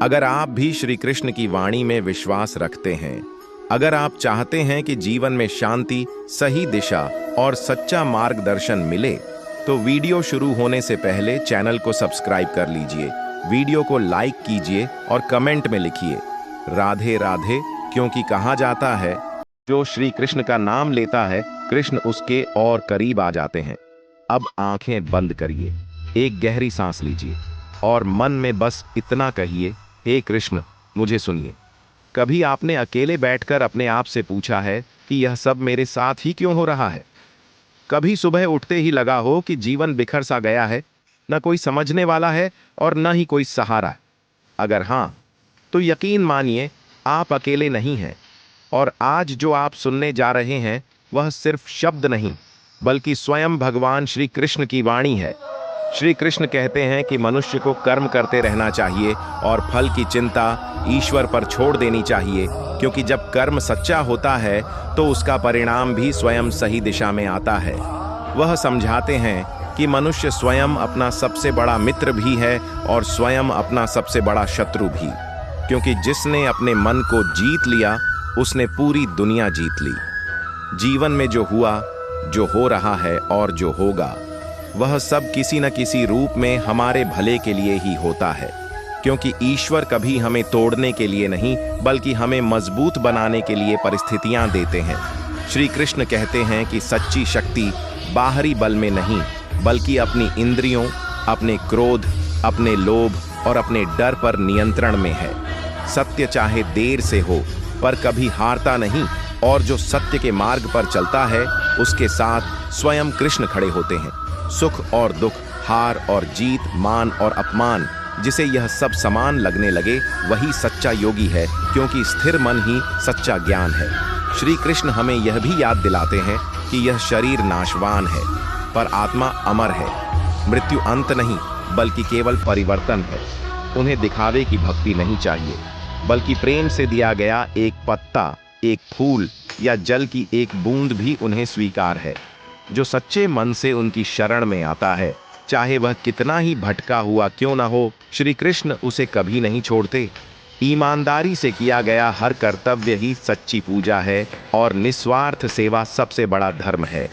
अगर आप भी श्री कृष्ण की वाणी में विश्वास रखते हैं, अगर आप चाहते हैं कि जीवन में शांति, सही दिशा और सच्चा मार्गदर्शन मिले, तो वीडियो शुरू होने से पहले चैनल को सब्सक्राइब कर लीजिए, वीडियो को लाइक कीजिए और कमेंट में लिखिए राधे राधे, क्योंकि कहा जाता है जो श्री कृष्ण का नाम लेता है कृष्ण उसके और करीब आ जाते हैं। अब आंखें बंद करिए, एक गहरी सांस लीजिए और मन में बस इतना कहिए, हे कृष्ण मुझे सुनिए। कभी आपने अकेले बैठकर अपने आप से पूछा है कि यह सब मेरे साथ ही क्यों हो रहा है? कभी सुबह उठते ही लगा हो कि जीवन बिखर सा गया है, न कोई समझने वाला है और न ही कोई सहारा? अगर हाँ, तो यकीन मानिए आप अकेले नहीं हैं। और आज जो आप सुनने जा रहे हैं वह सिर्फ शब्द नहीं, बल्कि स्वयं भगवान श्री कृष्ण की वाणी है। श्री कृष्ण कहते हैं कि मनुष्य को कर्म करते रहना चाहिए और फल की चिंता ईश्वर पर छोड़ देनी चाहिए, क्योंकि जब कर्म सच्चा होता है तो उसका परिणाम भी स्वयं सही दिशा में आता है। वह समझाते हैं कि मनुष्य स्वयं अपना सबसे बड़ा मित्र भी है और स्वयं अपना सबसे बड़ा शत्रु भी, क्योंकि जिसने अपने मन को जीत लिया उसने पूरी दुनिया जीत ली। जीवन में जो हुआ, जो हो रहा है और जो होगा, वह सब किसी न किसी रूप में हमारे भले के लिए ही होता है, क्योंकि ईश्वर कभी हमें तोड़ने के लिए नहीं बल्कि हमें मजबूत बनाने के लिए परिस्थितियां देते हैं। श्री कृष्ण कहते हैं कि सच्ची शक्ति बाहरी बल में नहीं, बल्कि अपनी इंद्रियों, अपने क्रोध, अपने लोभ और अपने डर पर नियंत्रण में है। सत्य चाहे देर से हो पर कभी हारता नहीं, और जो सत्य के मार्ग पर चलता है उसके साथ स्वयं कृष्ण खड़े होते हैं। सुख और दुख, हार और जीत, मान और अपमान, जिसे यह सब समान लगने लगे वही सच्चा योगी है, क्योंकि स्थिर मन ही सच्चा ज्ञान है। श्री कृष्ण हमें यह भी याद दिलाते हैं कि यह शरीर नाशवान है पर आत्मा अमर है। मृत्यु अंत नहीं बल्कि केवल परिवर्तन है। उन्हें दिखावे की भक्ति नहीं चाहिए, बल्कि प्रेम से दिया गया एक पत्ता, एक फूल या जल की एक बूंद भी उन्हें स्वीकार है। जो सच्चे मन से उनकी शरण में आता है, चाहे वह कितना ही भटका हुआ क्यों ना हो, श्री कृष्ण उसे कभी नहीं छोड़ते। ईमानदारी से किया गया हर कर्तव्य ही सच्ची पूजा है और निस्वार्थ सेवा सबसे बड़ा धर्म है।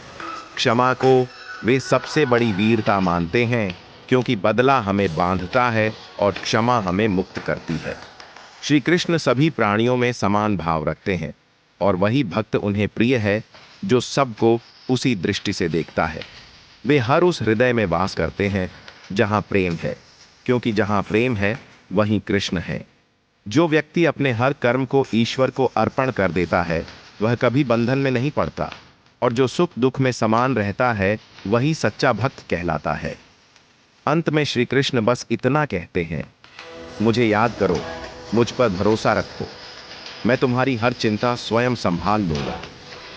क्षमा को वे सबसे बड़ी वीरता मानते हैं, क्योंकि बदला हमें बांधता है और क्षमा हमें मुक्त करती है। श्री कृष्ण सभी प्राणियों में समान भाव रखते हैं और वही भक्त उन्हें प्रिय है जो सबको उसी दृष्टि से देखता है। वे हर उस हृदय में वास करते हैं जहाँ प्रेम है, क्योंकि जहाँ प्रेम है वहीं कृष्ण है। जो व्यक्ति अपने हर कर्म को ईश्वर को अर्पण कर देता है वह कभी बंधन में नहीं पड़ता, और जो सुख दुख में समान रहता है वही सच्चा भक्त कहलाता है। अंत में श्री कृष्ण बस इतना कहते हैं, मुझे याद करो, मुझ पर भरोसा रखो, मैं तुम्हारी हर चिंता स्वयं संभाल लूंगा।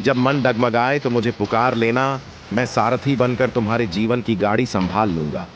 जब मन डगमगाए तो मुझे पुकार लेना, मैं सारथी बनकर तुम्हारे जीवन की गाड़ी संभाल लूंगा।